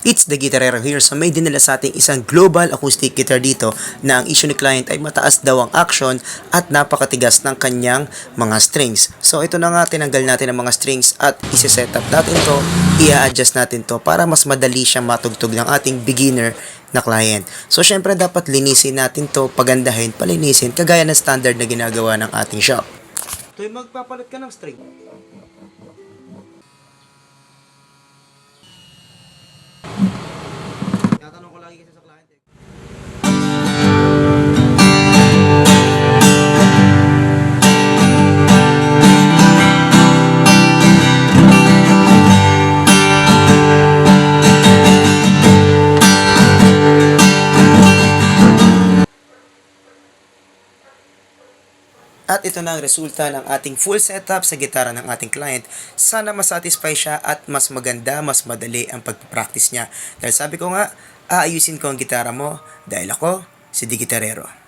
It's the Guitarero here. So may dinala sa ating isang global acoustic guitar dito na ang issue ni client ay mataas daw ang action at napakatigas ng kanyang mga strings. So ito na nga, tinanggal natin ang mga strings at isi-set up natin to, i-adjust natin to para mas madali siyang matugtog ng ating beginner na client. So syempre dapat linisin natin to, pagandahin, palinisin kagaya ng standard na ginagawa ng ating shop. Toy, magpapalit ka ng string. Tatanong ko lagi kasi sa client eh. At ito na ang resulta ng ating full setup sa gitara ng ating client. Sana masatisfy siya at mas maganda, mas madali ang pag-practice niya. Dahil sabi ko nga, aayusin ko ang gitara mo dahil ako si The Guitarero.